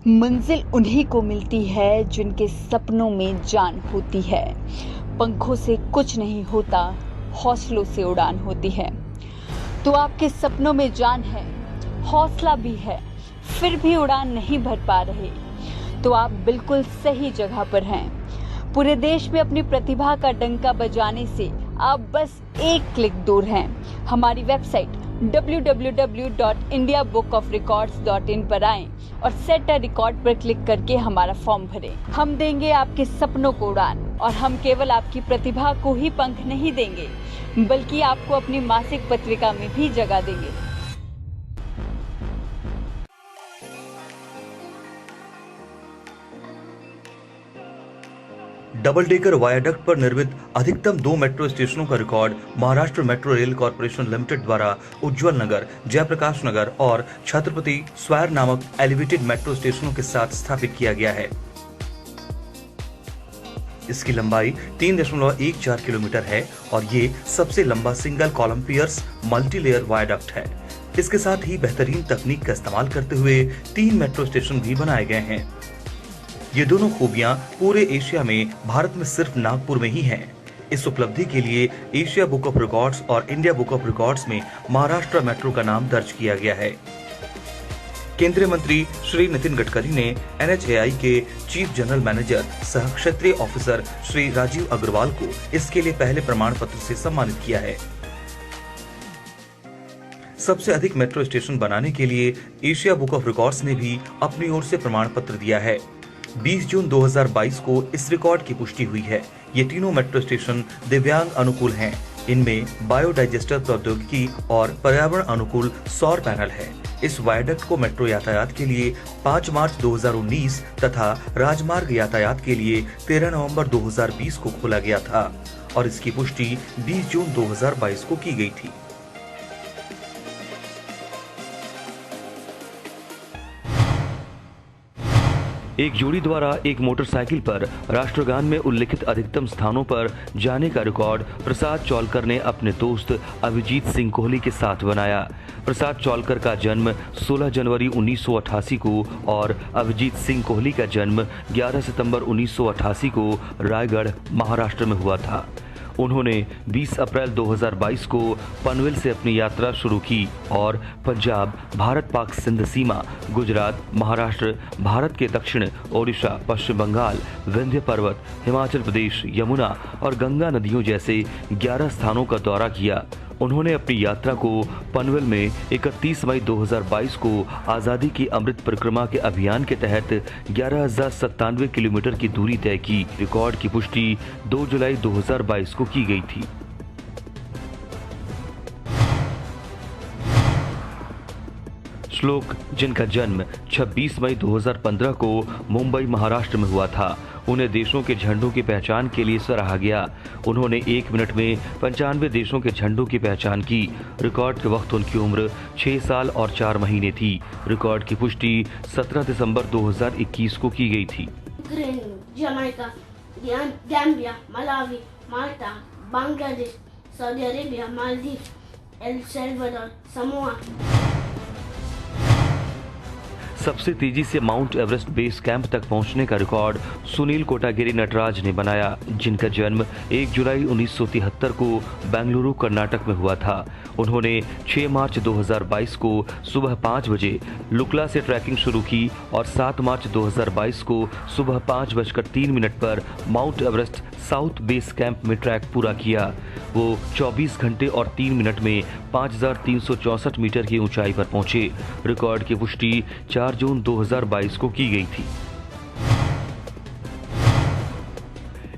मंजिल उन्हीं को मिलती है जिनके सपनों में जान होती है। पंखों से कुछ नहीं होता, हौसलों से उड़ान होती है। तो आपके सपनों में जान है, हौसला भी है, फिर भी उड़ान नहीं भर पा रहे, तो आप बिल्कुल सही जगह पर हैं। पूरे देश में अपनी प्रतिभा का डंका बजाने से आप बस एक क्लिक दूर हैं। हमारी वेबसाइट www.indiabookofrecords.in पर आएं और सेट अ रिकॉर्ड पर क्लिक करके हमारा फॉर्म भरें। हम देंगे आपके सपनों को उड़ान, और हम केवल आपकी प्रतिभा को ही पंख नहीं देंगे, बल्कि आपको अपनी मासिक पत्रिका में भी जगह देंगे। डबल डेकर वायाडक्ट पर निर्मित अधिकतम 2 मेट्रो स्टेशनों का record Maharashtra metro rail corporation limited द्वारा उज्जवल नगर, जयप्रकाश नगर और छत्रपति स्क्वायर नामक एलिवेटेड मेट्रो स्टेशनों के साथ स्थापित किया गया है। इसकी लंबाई 3.14 किलोमीटर है और ये सबसे लंबा single column piers multilayer viaduct है। इसके साथ ही बेहतरीन तकनीक का इस्तेमाल करते हुए 3 मेट्रो स्टेशन भी बनाए गए हैं। ये दोनों खूबियां पूरे एशिया में भारत में सिर्फ नागपुर में ही हैं। इस उपलब्धि के लिए एशिया बुक ऑफ रिकॉर्ड्स और इंडिया बुक ऑफ रिकॉर्ड्स में महाराष्ट्र मेट्रो का नाम दर्ज किया गया है। केंद्रीय मंत्री श्री नितिन गडकरी ने NHAI के चीफ जनरल मैनेजर सह क्षेत्रीय ऑफिसर श्री राजीव अग्रवाल को इसके लिए पहले प्रमाण पत्र से सम्मानित किया है। सबसे अधिक मेट्रो स्टेशन बनाने के लिए एशिया बुक ऑफ रिकॉर्ड्स ने भी अपनी ओर से प्रमाण पत्र दिया है। 20 जून 2022 को इस रिकॉर्ड की पुष्टि हुई है। ये तीनों मेट्रो स्टेशन दिव्यांग अनुकूल हैं। इनमें बायोडाइजेस्टर प्रौद्योगिकी और पर्यावरण अनुकूल सौर पैनल है। इस वायडक्ट को मेट्रो यातायात के लिए 5 मार्च 2019 तथा राजमार्ग यातायात के लिए 13 नवंबर 2020 को खोला गया था और इसकी पुष्टि 20 जून 2022 को की गई थी। एक जोड़ी द्वारा एक मोटरसाइकिल पर राष्ट्रगान में उल्लिखित अधिकतम स्थानों पर जाने का रिकॉर्ड प्रसाद चौलकर ने अपने दोस्त अभिजीत सिंह कोहली के साथ बनाया। प्रसाद चौलकर का जन्म 16 जनवरी 1988 को और अभिजीत सिंह कोहली का जन्म 11 सितंबर 1988 को रायगढ़, महाराष्ट्र में हुआ था। उन्होंने 20 अप्रैल 2022 को पनवेल से अपनी यात्रा शुरू की और पंजाब, भारत पाक सिंध सीमा, गुजरात, महाराष्ट्र, भारत के दक्षिण, ओडिशा, पश्चिम बंगाल, विंध्य पर्वत, हिमाचल प्रदेश, यमुना और गंगा नदियों जैसे 11 स्थानों का दौरा किया। उन्होंने अपनी यात्रा को पनवेल में 31 मई 2022 को आज़ादी की अमृत परिक्रमा के अभियान के तहत 11,097 किलोमीटर की दूरी तय की। रिकॉर्ड की पुष्टि 2 जुलाई 2022 को की गई थी। श्लोक, जिनका जन्म 26 मई 2015 को मुंबई, महाराष्ट्र में हुआ था, उन्हें देशों के झंडों की पहचान के लिए सराहा गया। उन्होंने 1 मिनट में 95 देशों के झंडों की पहचान की। रिकॉर्ड के वक्त उनकी उम्र 6 साल और 4 महीने थी। रिकॉर्ड की पुष्टि 17 दिसंबर 2021 को की गई थी। Jamaica, Gambia, Malawi, Malta, Bangladesh, Saudi Arabia, Maldives, El Salvador, Samoa. सबसे तेजी से माउंट एवरेस्ट बेस कैंप तक पहुंचने का रिकॉर्ड सुनील कोटागिरी नटराज ने बनाया, जिनका जन्म 1 जुलाई 1973 को बेंगलुरु, कर्नाटक में हुआ था। उन्होंने 6 मार्च 2022 को सुबह 5 बजे लुकला से ट्रैकिंग शुरू की और 7 मार्च 2022 को सुबह 5:03 पर mount Everest south base camp में ट्रैक पूरा किया। वो 24 घंटे और 3 मिनट में 5,364 मीटर की ऊंचाई पर पहुंचे। रिकॉर्ड की पुष्टि 4 जून 2022 को की गई थी।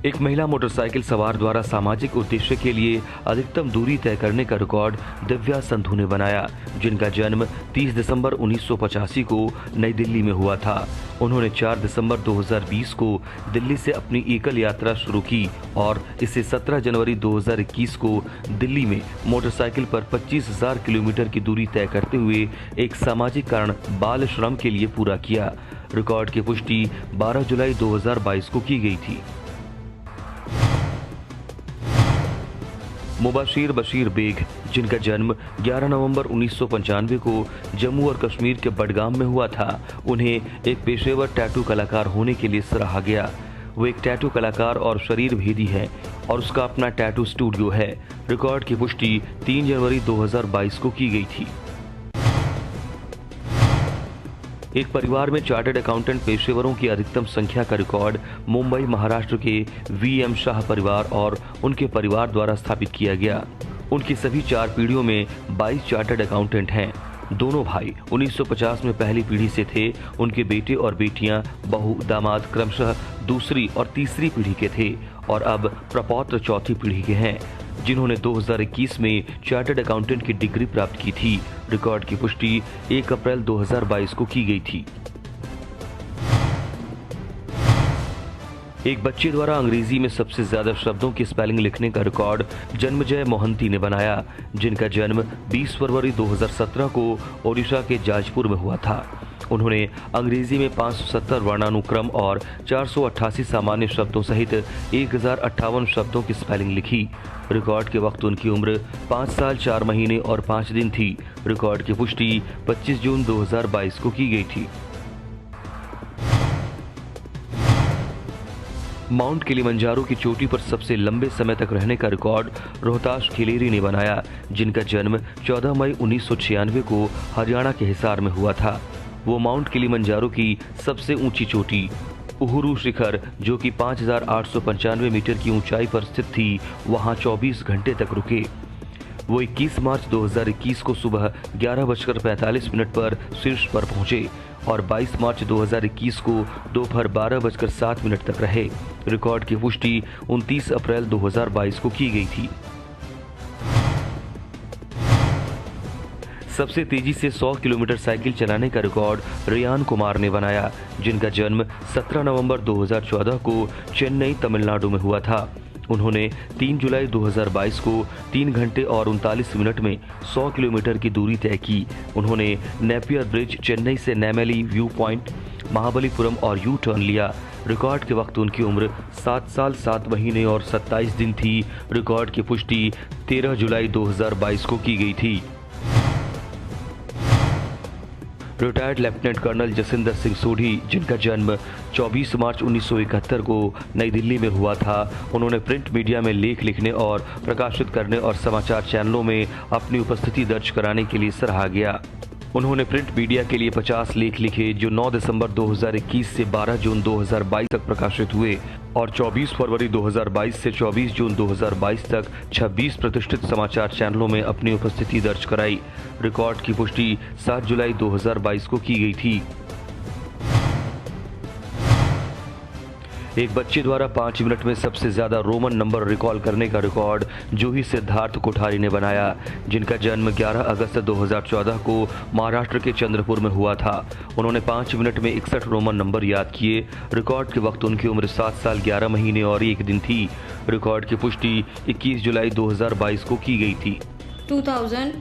एक महिला मोटरसाइकिल सवार द्वारा सामाजिक उद्देश्य के लिए अधिकतम दूरी तय करने का रिकॉर्ड दिव्या संधू ने बनाया, जिनका जन्म 30 दिसंबर 1985 को नई दिल्ली में हुआ था। उन्होंने 4 दिसंबर 2020 को दिल्ली से अपनी एकल यात्रा शुरू की और इसे 17 जनवरी 2021 को दिल्ली में मोटरसाइकिल पर 25,000 किलोमीटर की दूरी तय करते हुए एक सामाजिक कारण बाल श्रम के लिए पूरा किया। रिकॉर्ड की पुष्टि 12 जुलाई 2022 को की गई थी। मुबाशिर बशीर बेग, जिनका जन्म 11 नवंबर 1995 को जम्मू और कश्मीर के बडगाम में हुआ था, उन्हें एक पेशेवर टैटू कलाकार होने के लिए सराहा गया। वो एक टैटू कलाकार और शरीर भेदी है और उसका अपना टैटू स्टूडियो है। रिकॉर्ड की पुष्टि 3 जनवरी 2022 को की गई थी। एक परिवार में चार्टर्ड अकाउंटेंट पेशेवरों की अधिकतम संख्या का रिकॉर्ड मुंबई महाराष्ट्र के वीएम शाह परिवार और उनके परिवार द्वारा स्थापित किया गया। उनकी सभी 4 पीढ़ियों में 22 चार्टर्ड अकाउंटेंट हैं। दोनों भाई 1950 में पहली पीढ़ी से थे। उनके बेटे और बेटियां, बहू, दामाद क्रमशः दूसरी और तीसरी पीढ़ी के थे और अब प्रपौत्र चौथी पीढ़ी के हैं, जिन्होंने 2021 में चार्टर्ड अकाउंटेंट की डिग्री प्राप्त की थी। रिकॉर्ड की पुष्टि 1 अप्रैल 2022 को की गई थी। एक बच्चे द्वारा अंग्रेजी में सबसे ज्यादा शब्दों की स्पेलिंग लिखने का रिकॉर्ड जन्मजय मोहंती ने बनाया, जिनका जन्म 20 फरवरी 2017 को ओडिशा के जाजपुर में हुआ था। उन्होंने अंग्रेजी में 570 वर्णानुक्रम और 488 सामान्य शब्दों सहित 1058 शब्दों की स्पेलिंग लिखी। रिकॉर्ड के वक्त उनकी उम्र 5 साल 4 महीने और 5 दिन थी। रिकॉर्ड की पुष्टि 25 जून 2022 को की गई थी। माउंट किलिमंजारो की चोटी पर सबसे लंबे समय तक रहने का रिकॉर्ड रोहताश खिलेरी ने बनाया, जिनका जन्म 14 मई 1996 को हरियाणा के हिसार में हुआ था। वो माउंट किलिमंजारो की सबसे ऊंची चोटी उहुरू शिखर, जो कि 5895 मीटर की ऊंचाई पर स्थित थी, वहां 24 घंटे तक रुके। वो 21 मार्च 2021 को सुबह 11:45 पर शीर्ष पर पहुंचे और 22 मार्च 2021 को दोपहर 12:07 तक रहे। रिकॉर्ड की पुष्टि 29 अप्रैल 2022 को की गई थी। सबसे तेजी से 100 किलोमीटर साइकिल चलाने का रिकॉर्ड रियान कुमार ने बनाया, जिनका जन्म 17 नवंबर 2014 को चेन्नई, तमिलनाडु में हुआ था। उन्होंने 3 जुलाई 2022 को 3 घंटे और 39 मिनट में 100 किलोमीटर की दूरी तय की। उन्होंने नेपियर ब्रिज, चेन्नई से नेमेली व्यू पॉइंट, महाबलीपुरम और यू टर्न लिया। रिकॉर्ड के वक्त उनकी उम्र 7 साल 7 महीने और 27 दिन थी। रिकॉर्ड की पुष्टि 13 जुलाई 2022 को की गई थी। Retired lieutenant colonel Jasinder Singh Sodhi, जिनका जन्म 24 मार्च 1971 को नई दिल्ली में हुआ था, उन्होंने प्रिंट मीडिया में लेख लिखने और प्रकाशित करने और समाचार चैनलों में अपनी उपस्थिति दर्ज कराने के लिए सराहा गया। उन्होंने प्रिंट मीडिया के लिए 50 लेख लिखे, जो 9 दिसंबर 2021 से 12 जून 2022 तक प्रकाशित हुए और 24 फरवरी 2022 से 24 जून 2022 तक 26 प्रतिष्ठित समाचार चैनलों में अपनी उपस्थिति दर्ज कराई। रिकॉर्ड की पुष्टि 7 जुलाई 2022 को की गई थी। एक बच्चे द्वारा 5 मिनट में सबसे ज्यादा रोमन नंबर रिकॉल करने का रिकॉर्ड जूही सिद्धार्थ कोठारी ने बनाया, जिनका जन्म 11 अगस्त 2014 को महाराष्ट्र के चंद्रपुर में हुआ था। उन्होंने 5 मिनट में 61 रोमन नंबर याद किए। रिकॉर्ड के वक्त उनकी उम्र 7 साल 11 महीने और 1 दिन थी। रिकॉर्ड की पुष्टि 21 जुलाई 2022 को की गई थी। 2200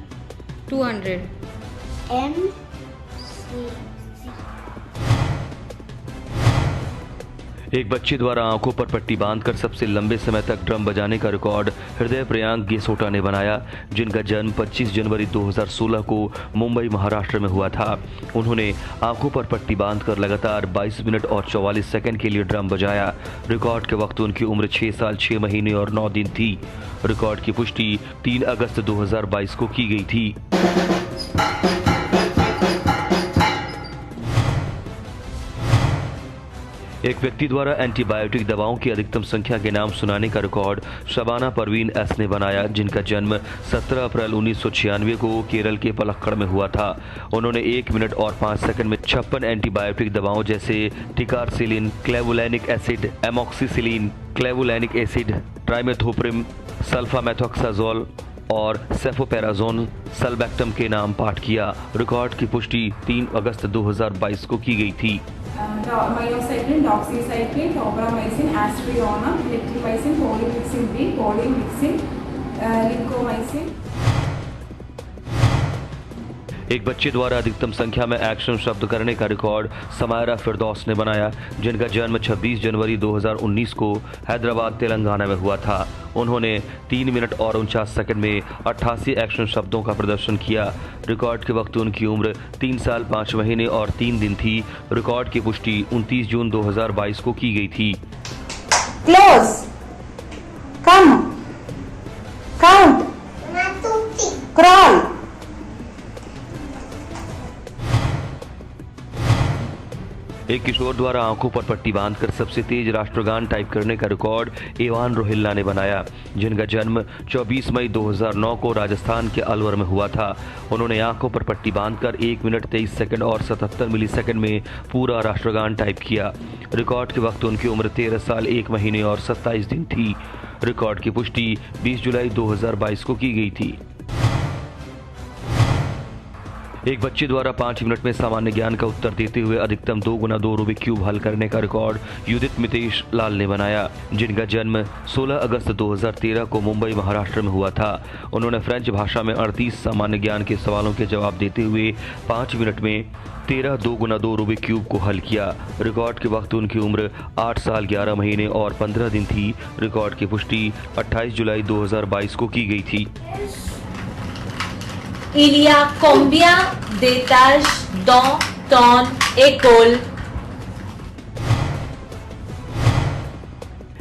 एक बच्चे द्वारा आंखों पर पट्टी बांधकर सबसे लंबे समय तक ड्रम बजाने का रिकॉर्ड हृदय प्रियांक गेसोटा ने बनाया, जिनका जन्म 25 जनवरी 2016 को मुंबई, महाराष्ट्र में हुआ था। उन्होंने आंखों पर पट्टी बांधकर लगातार 22 मिनट और 44 सेकंड के लिए ड्रम बजाया। रिकॉर्ड के वक्त उनकी उम्र 6 साल 6 महीने और 9 दिन थी। रिकॉर्ड की पुष्टि 3 अगस्त 2022 को की गई थी। एक व्यक्ति द्वारा एंटीबायोटिक दवाओं की अधिकतम संख्या के नाम सुनाने का रिकॉर्ड शबाना परवीन एस ने बनाया, जिनका जन्म 17 अप्रैल 1996 को केरल के पलक्कड़ में हुआ था। उन्होंने 1 मिनट और 5 सेकंड में 56 एंटीबायोटिक दवाओं जैसे ticarcillin, clavulanic acid, amoxicillin, clavulanic acid, trimethoprim, sulfamethoxazole और सेफोपेराजोन सल्बैक्टम के नाम पाठ किया। रिकॉर्ड की पुष्टि 3 अगस्त 2022 को की गई थी। मायोसाइक्लिन, डॉक्सीसाइक्लिन, टोब्रामाइसिन, एस्ट्रियोनम, लिट्रिमाइसिन, पॉलीमिक्सिन बी, पॉलीमिक्सिन, लिंकोमाइसिन। एक बच्चे द्वारा अधिकतम संख्या में एक्शन शब्द करने का रिकॉर्ड समायरा फिरदौस ने बनाया, जिनका जन्म 26 जनवरी 2019 को हैदराबाद तेलंगाना में हुआ था। उन्होंने 3 मिनट और 49 सेकंड में 88 एक्शन शब्दों का प्रदर्शन किया। रिकॉर्ड के वक्त उनकी उम्र 3 साल 5 महीने और 3 दिन थी। रिकॉर्ड की पुष्टि 29 जून 2022 को की गई थी। Close. Come. Count. Crawl. एक किशोर द्वारा आंखों पर पट्टी बांधकर सबसे तेज राष्ट्रगान टाइप करने का रिकॉर्ड एवान रोहिल्ला ने बनाया, जिनका जन्म 24 मई 2009 को राजस्थान के अलवर में हुआ था। उन्होंने आंखों पर पट्टी बांधकर 1 मिनट 23 सेकंड और 77 मिलीसेकंड में पूरा राष्ट्रगान टाइप किया। रिकॉर्ड के वक्त उनकी उम्र 13 साल 1 महीने और 27 दिन थी। रिकॉर्ड की पुष्टि 20 जुलाई 2022 को की गई थी। एक बच्चे द्वारा 5 मिनट में सामान्य ज्ञान का उत्तर देते हुए अधिकतम 2 गुना 2 रूबिक क्यूब हल करने का रिकॉर्ड युदित मितेश लाल ने बनाया, जिनका जन्म 16 अगस्त 2013 को मुंबई महाराष्ट्र में हुआ था। उन्होंने फ्रेंच भाषा में 38 सामान्य ज्ञान के सवालों के जवाब देते हुए 5 मिनट में 13 2 गुना 2 रूबिक क्यूब को हल किया। रिकॉर्ड के वक्त उनकी उम्र 8 साल 11 महीने और 15 दिन थी। रिकॉर्ड की पुष्टि 28 जुलाई 2022 को की गई थी। Il y a combien d'étages dans ton école?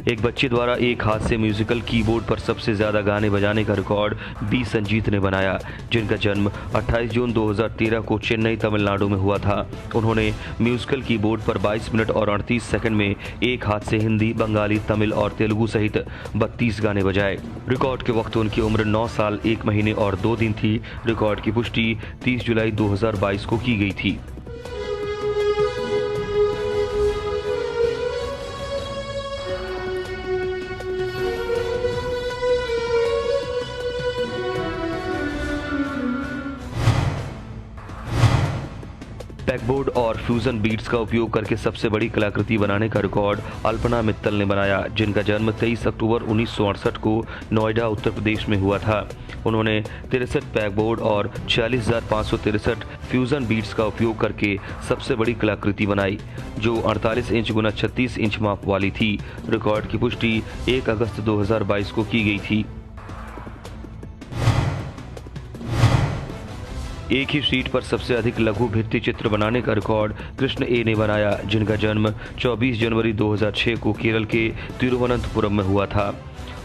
एक बच्चे द्वारा एक हाथ से म्यूजिकल कीबोर्ड पर सबसे ज्यादा गाने बजाने का रिकॉर्ड बी संजीत ने बनाया, जिनका जन्म 28 जून 2013 को चेन्नई तमिलनाडु में हुआ था। उन्होंने म्यूजिकल कीबोर्ड पर 22 मिनट और 38 सेकंड में एक हाथ से हिंदी, बंगाली, तमिल और तेलुगु सहित 32 गाने बजाए। रिकॉर्ड के वक्त उनकी उम्र 9 साल 1 महीने और 2 दिन थी। रिकॉर्ड की पुष्टि 30 जुलाई 2022 को की गई थी। पैकबोर्ड और फ्यूजन बीट्स का उपयोग करके सबसे बड़ी कलाकृति बनाने का रिकॉर्ड अल्पना मित्तल ने बनाया, जिनका जन्म 23 अक्टूबर 1968 को नोएडा उत्तर प्रदेश में हुआ था। उन्होंने 63 पैकबोर्ड और 46,563 फ्यूजन बीट्स का उपयोग करके सबसे बड़ी कलाकृति बनाई, जो 48 इंच गुना 36 इंच माप वाली थी। रिकॉर्ड की पुष्टि 1 अगस्त 2022 को की गई थी। एक ही शीट पर सबसे अधिक लघु भित्ति चित्र बनाने का रिकॉर्ड कृष्ण ए ने बनाया, जिनका जन्म 24 जनवरी 2006 को केरल के तिरुवनंतपुरम में हुआ था।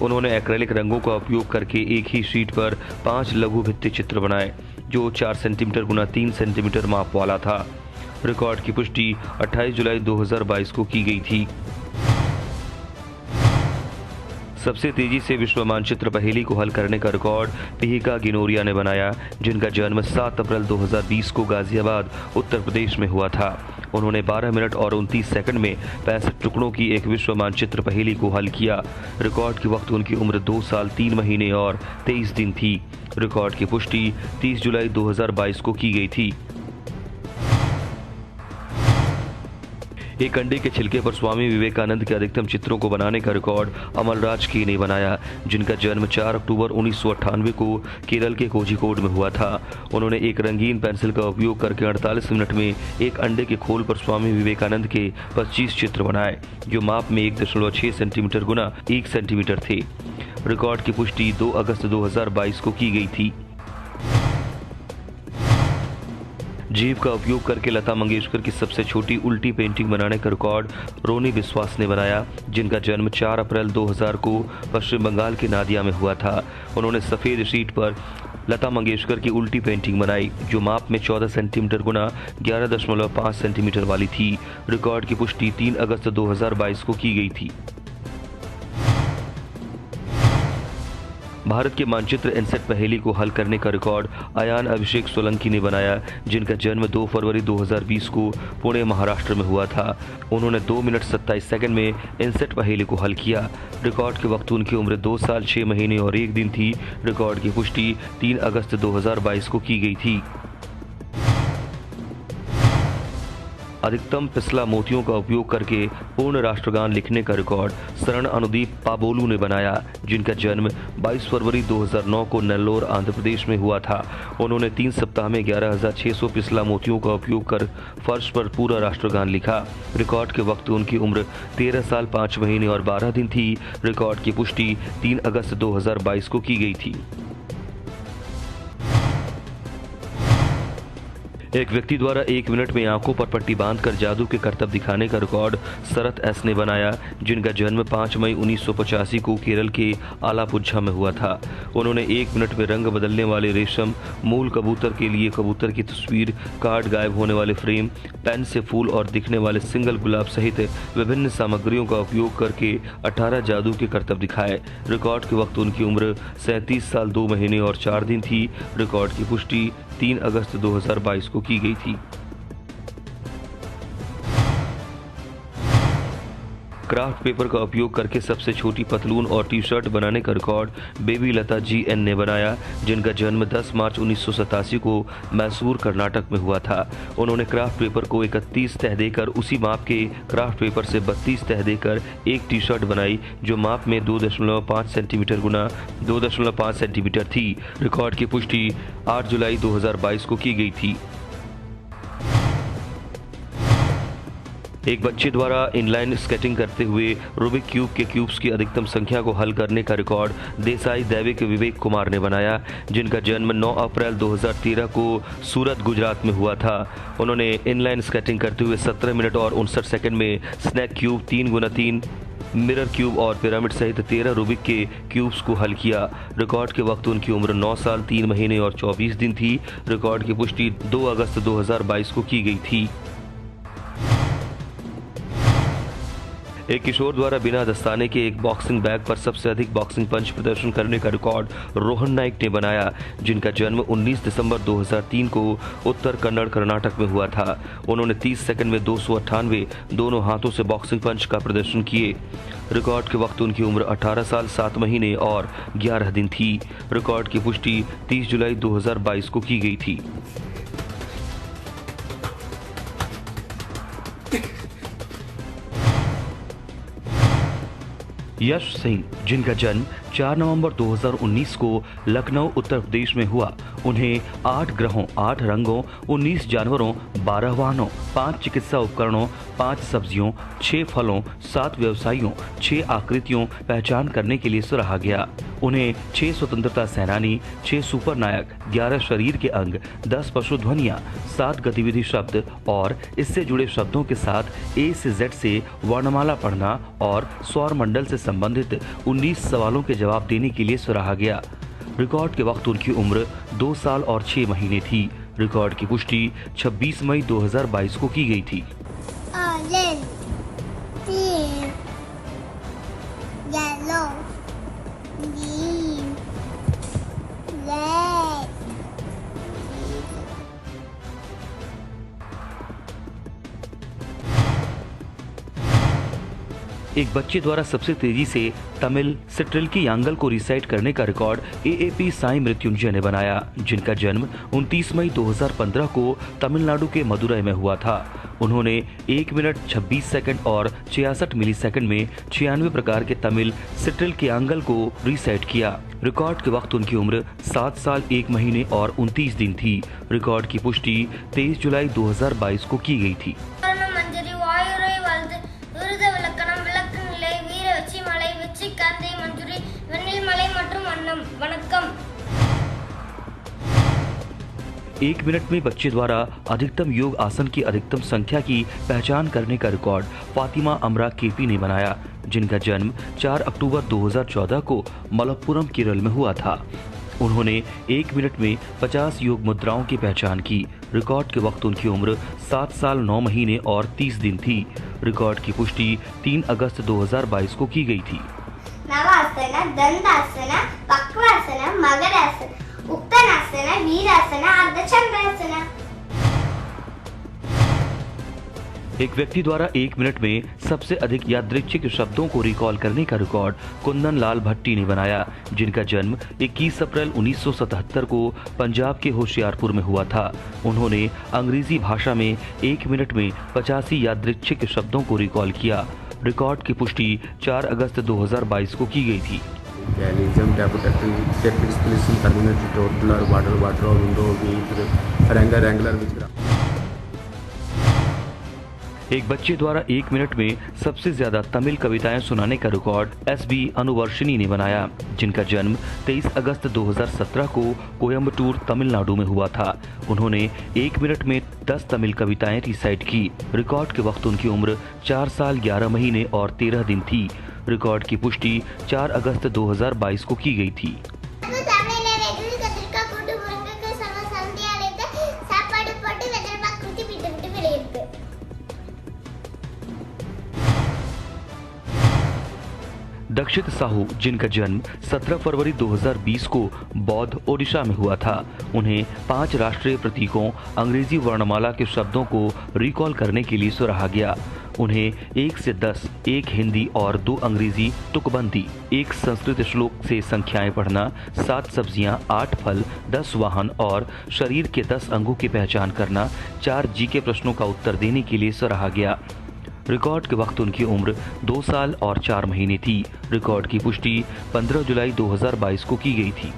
उन्होंने एक्रेलिक रंगों का उपयोग करके एक ही शीट पर 5 लघु भित्ति चित्र बनाए, जो 4 सेंटीमीटर गुना 3 सेंटीमीटर माप वाला था। रिकॉर्ड की पुष्टि 28 जुलाई 2022 को की गई थी। सबसे तेजी से विश्व मानचित्र पहेली को हल करने का रिकॉर्ड पिहिका गिनोरिया ने बनाया, जिनका जन्म 7 अप्रैल 2020 को गाजियाबाद उत्तर प्रदेश में हुआ था। उन्होंने 12 मिनट और 29 सेकंड में 65 टुकड़ों की एक विश्व मानचित्र पहेली को हल किया। रिकॉर्ड के वक्त उनकी उम्र 2 साल 3 महीने और 23 दिन थी। रिकॉर्ड की पुष्टि 30 जुलाई 2022 को की गई थी। एक अंडे के छिलके पर स्वामी विवेकानंद के अधिकतम चित्रों को बनाने का रिकॉर्ड अमलराज के ने बनाया, जिनका जन्म 4 अक्टूबर 1998 को केरल के कोझिकोड में हुआ था। उन्होंने एक रंगीन पेंसिल का उपयोग करके 48 मिनट में एक अंडे के खोल पर स्वामी विवेकानंद के 25 चित्र बनाए, जो माप में 1.6 सेंटीमीटर गुना 1 सेंटीमीटर थे। रिकॉर्ड की पुष्टि 2 अगस्त 2022 को की गई थी। जीभ का उपयोग करके लता मंगेशकर की सबसे छोटी उल्टी पेंटिंग बनाने का रिकॉर्ड रोनी बिस्वास ने बनाया, जिनका जन्म 4 अप्रैल 2000 को पश्चिम बंगाल के नादिया में हुआ था। उन्होंने सफ़ेद शीट पर लता मंगेशकर की उल्टी पेंटिंग बनाई, जो माप में 14 सेंटीमीटर गुना 11.5 सेंटीमीटर वाली थी। रिकॉर्ड की पुष्टि 3 अगस्त 2022 को की गई थी। भारत के मानचित्र एनसेट पहेली को हल करने का रिकॉर्ड अयान अभिषेक सोलंकी ने बनाया, जिनका जन्म 2 फरवरी 2020 को पुणे महाराष्ट्र में हुआ था। उन्होंने 2 मिनट 27 सेकंड में एनसेट पहेली को हल किया। रिकॉर्ड के वक्त उनकी उम्र 2 साल 6 महीने और 1 दिन थी। रिकॉर्ड की पुष्टि 3 अगस्त 2022 को की गई थी। अधिकतम पिछला मोतियों का उपयोग करके पूर्ण राष्ट्रगान लिखने का रिकॉर्ड शरण अनुदीप पाबोलू ने बनाया, जिनका जन्म 22 फरवरी 2009 को नेल्लोर आंध्र प्रदेश में हुआ था। उन्होंने 3 सप्ताह में 11,600 पिछला मोतियों का उपयोग कर फर्श पर पूरा राष्ट्रगान लिखा। रिकॉर्ड के वक्त उनकी उम्र 13 साल 5 महीने और 12 दिन थी। रिकॉर्ड की पुष्टि 3 अगस्त 2022 को की गई थी। एक व्यक्ति द्वारा 1 मिनट में आंखों पर पट्टी बांधकर जादू के करतब दिखाने का रिकॉर्ड शरत एस ने बनाया, जिनका जन्म 5 मई 1985 को केरल के आलापुझा में हुआ था। उन्होंने 1 मिनट में रंग बदलने वाले रेशम, मूल कबूतर के लिए कबूतर की तस्वीर, कार्ड गायब होने वाले फ्रेम, पेन से फूल और दिखने वाले सिंगल गुलाब सहित विभिन्न सामग्रियों का उपयोग करके 18 जादू के करतब दिखाए। रिकॉर्ड के वक्त उनकी उम्र 37 साल 2 महीने और 4 दिन थी। रिकॉर्ड की पुष्टि 3 अगस्त 2022 को की गई थी। क्राफ्ट पेपर का उपयोग करके सबसे छोटी पतलून और टी शर्ट बनाने का रिकॉर्ड बेबी लता GN ने बनाया, जिनका जन्म 10 मार्च 1987 को मैसूर कर्नाटक में हुआ था। उन्होंने क्राफ्ट पेपर को 31 तह देकर उसी माप के क्राफ्ट पेपर से 32 तह देकर एक टी शर्ट बनाई, जो माप में 2.5 सेंटीमीटर गुना 2.5 सेंटीमीटर थी। रिकॉर्ड की पुष्टि 8 जुलाई 2022 को की गई थी। एक बच्चे द्वारा इनलाइन स्केटिंग करते हुए रूबिक क्यूब के क्यूब्स की अधिकतम संख्या को हल करने का रिकॉर्ड देसाई दैविक विवेक कुमार ने बनाया, जिनका जन्म 9 अप्रैल 2013 को सूरत गुजरात में हुआ था। उन्होंने इनलाइन स्केटिंग करते हुए 17 मिनट और 59 सेकंड में snake cube, 3x3 mirror cube और पिरामिड सहित 13 रूबिक के क्यूब्स को हल किया। रिकॉर्ड के वक्त उनकी उम्र 9 साल 3 महीने और 24 दिन थी। रिकॉर्ड की पुष्टि 2 अगस्त 2022 को की गई थी। एक किशोर द्वारा बिना दस्ताने के एक बॉक्सिंग बैग पर सबसे अधिक बॉक्सिंग पंच प्रदर्शन करने का रिकॉर्ड रोहन नाइक ने बनाया, जिनका जन्म 19 दिसंबर 2003 को उत्तर कन्नड़ कर्नाटक में हुआ था। उन्होंने 30 सेकंड में 298 दोनों हाथों से बॉक्सिंग पंच का प्रदर्शन किए। रिकॉर्ड के वक्त उनकी उम्र 18 साल 7 महीने और 11 दिन थी। रिकॉर्ड की पुष्टि 30 जुलाई 2022 को की गई थी। यश सिंह, जिनका जन्म 4 नवंबर 2019 को लखनऊ उत्तर प्रदेश में हुआ, उन्हें 8 ग्रहों, 8 रंगों, 19 जानवरों, 12 वाहनों, 5 चिकित्सा उपकरणों, 5 सब्जियों, 6 फलों, 7 व्यवसायियों, 6 आकृतियों पहचान करने के लिए सराहा गया। उन्हें 6 स्वतंत्रता सेनानी, 6 सुपर नायक, 11 शरीर के अंग, 10 पशु ध्वनियाँ, 7 गतिविधि शब्द और इससे जुड़े शब्दों के साथ A से Z से वर्णमाला पढ़ना और सौर मंडल से संबंधित 19 सवालों के जवाब देने के लिए सराहा गया। रिकॉर्ड के वक्त उनकी उम्र 2 साल और 6 महीने थी। रिकॉर्ड की पुष्टि 26 मई 2022 को की गई थी। Orange, pink, yellow, green, red. एक बच्चे द्वारा सबसे तेजी से तमिल सिट्रिल यांगल को रिसाइट करने का रिकॉर्ड AAP साई मृत्युंजय ने बनाया, जिनका जन्म 29 मई 2015 को तमिलनाडु के मदुरई में हुआ था। उन्होंने 1 मिनट 26 सेकंड और 66 मिलीसेकंड में 96 प्रकार के तमिल सिट्रिल यांगल को रिसाइट किया। रिकॉर्ड के वक्त उनकी उम्र 7 साल 1 महीने और 29 दिन थी। रिकॉर्ड की पुष्टि 23 जुलाई 2022 को की गई थी। एक मिनट में बच्चे द्वारा अधिकतम योग आसन की अधिकतम संख्या की पहचान करने का रिकॉर्ड फातिमा अमरा केपी ने बनाया, जिनका जन्म 4 अक्टूबर 2014 को मलप्पुरम केरल में हुआ था। उन्होंने 1 मिनट में 50 योग मुद्राओं की पहचान की। रिकॉर्ड के वक्त उनकी उम्र 7 साल 9 महीने और 30 दिन थी। रिकॉर्ड की पुष्टि 3 अगस्त 2022 को की गई थी। नवासन, दंडासन, वक्रासन, मकरासन, उत्तनासन, वीरासन, अर्धचंद्रासन। एक व्यक्ति द्वारा 1 मिनट में सबसे अधिक यादृच्छिक शब्दों को रिकॉल करने का रिकॉर्ड कुंदन लाल भट्टी ने बनाया, जिनका जन्म 21 अप्रैल 1977 को पंजाब के होशियारपुर में हुआ था। उन्होंने अंग्रेजी भाषा में 1 मिनट में 85 यादृच्छिक शब्दों को रिकॉल किया। रिकॉर्ड की पुष्टि 4 अगस्त 2022 को की गई थी। एक बच्चे द्वारा 1 मिनट में सबसे ज्यादा तमिल कविताएं सुनाने का रिकॉर्ड SB अनुवर्षिनी ने बनाया, जिनका जन्म 23 अगस्त 2017 को कोयम्बटूर तमिलनाडु में हुआ था। उन्होंने 1 मिनट में 10 तमिल कविताएं रिसाइट की। रिकॉर्ड के वक्त उनकी उम्र 4 साल 11 महीने और 13 दिन थी। रिकॉर्ड की पुष्टि 4 अगस्त 2022 को की गई थी। दक्षित साहू, जिनका जन्म 17 फरवरी 2020 को बौद्ध ओडिशा में हुआ था, उन्हें 5 राष्ट्रीय प्रतीकों अंग्रेजी वर्णमाला के शब्दों को रिकॉल करने के लिए सराहा गया। उन्हें 1 से 10, 1 हिंदी और 2 अंग्रेजी तुकबंदी, 1 संस्कृत श्लोक से संख्याएं पढ़ना, 7 सब्जियां, 8 फल, 10 वाहन और शरीर के 10 अंगों की पहचान करना, 4 जीके प्रश्नों का उत्तर देने के लिए सराहा गया। रिकॉर्ड के वक्त उनकी उम्र 2 साल और 4 महीने थी। रिकॉर्ड की पुष्टि 15 जुलाई 2022 को की गई थी।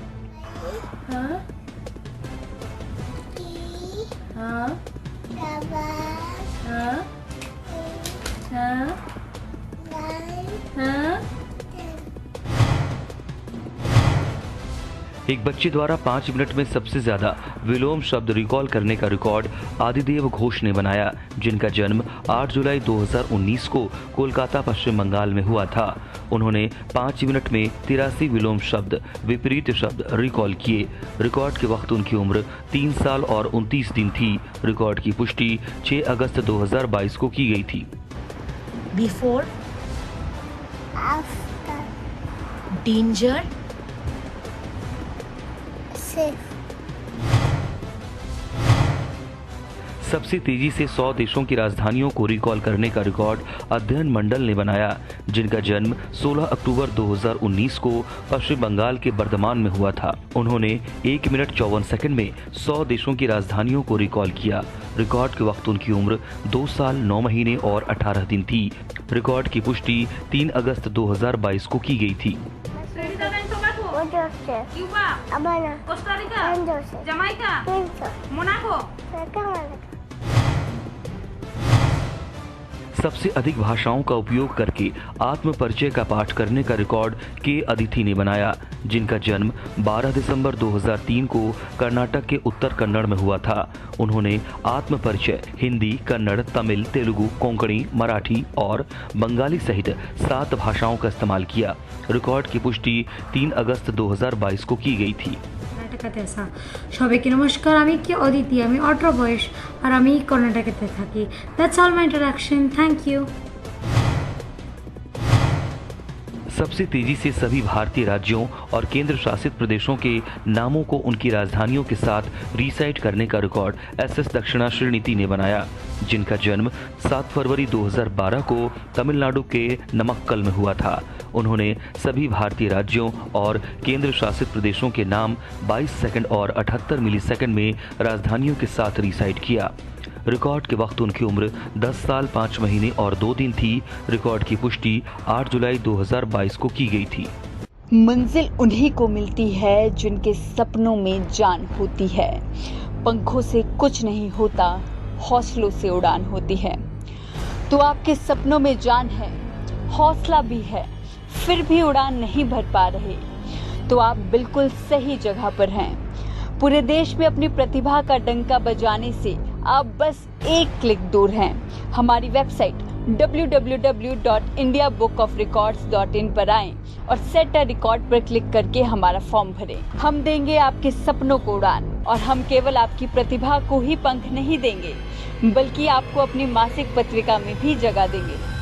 एक बच्चे द्वारा 5 मिनट में सबसे ज्यादा विलोम शब्द रिकॉल करने का रिकॉर्ड आदिदेव घोष ने बनाया, जिनका जन्म 8 जुलाई 2019 को कोलकाता, पश्चिम बंगाल में हुआ था। उन्होंने 5 मिनट में 83 विलोम शब्द, विपरीत शब्द रिकॉल किए। रिकॉर्ड के वक्त उनकी उम्र 3 साल और 29 दिन थी। रिकॉर्ड की पुष्टि 6 अगस्त 2022 को की गई थी। Before, after, danger, safe. सबसे तेजी से 100 देशों की राजधानियों को रिकॉल करने का रिकॉर्ड अध्ययन मंडल ने बनाया, जिनका जन्म 16 अक्टूबर 2019 को पश्चिम बंगाल के बर्धमान में हुआ था। उन्होंने 1 मिनट 54 सेकंड में 100 देशों की राजधानियों को रिकॉल किया। रिकॉर्ड के वक्त उनकी उम्र 2 साल 9 महीने और 18 दिन थी। रिकॉर्ड की पुष्टि 3 अगस्त 2022 को की गई थी। Cuba, Havana, Costa Rica, Jamaica, Monaco, सबसे अधिक भाषाओं का उपयोग करके आत्म परिचय का पाठ करने का रिकॉर्ड के अदिति ने बनाया, जिनका जन्म 12 दिसंबर 2003 को कर्नाटक के उत्तर कन्नड़ में हुआ था। उन्होंने आत्म परिचय हिंदी, कन्नड़, तमिल, तेलुगु, कोंकणी, मराठी और बंगाली सहित 7 भाषाओं का इस्तेमाल किया। रिकॉर्ड की पुष्टि 3 अगस्त 2022 को की गई थी। সবাইকে নমস্কার, আমি কি অদিতি, আমি 18 বয়স আর আমি কর্ণাটকেতে থাকি। That's all my introduction, thank you. सबसे तेजी से सभी भारतीय राज्यों और केंद्र शासित प्रदेशों के नामों को उनकी राजधानियों के साथ रिसाइट करने का रिकॉर्ड SS दक्षिणा श्रीनिति ने बनाया, जिनका जन्म 7 फरवरी 2012 को तमिलनाडु के नमक्कल में हुआ था। उन्होंने सभी भारतीय राज्यों और केंद्र शासित प्रदेशों के नाम 22 सेकंड और 78 मिलीसेकंड में राजधानियों के साथ रिसाइट किया। रिकॉर्ड के वक्त उनकी उम्र 10 साल 5 महीने और 2 दिन थी। रिकॉर्ड की पुष्टि 8 जुलाई 2022 को की गई थी। मंजिल उन्हीं को मिलती है जिनके सपनों में जान होती है। पंखों से कुछ नहीं होता, हौसलों से उड़ान होती है। तो आपके सपनों में जान है, हौसला भी है, फिर भी उड़ान नहीं भर पा रहे, तो आप बिल्कुल सही जगह पर हैं। पूरे देश में अपनी प्रतिभा का डंका बजाने से आप बस एक क्लिक दूर हैं। हमारी वेबसाइट www.indiabookofrecords.in पर आएं और सेट अ रिकॉर्ड पर क्लिक करके हमारा फॉर्म भरें। हम देंगे आपके सपनों को उड़ान, और हम केवल आपकी प्रतिभा को ही पंख नहीं देंगे, बल्कि आपको अपनी मासिक पत्रिका में भी जगह देंगे।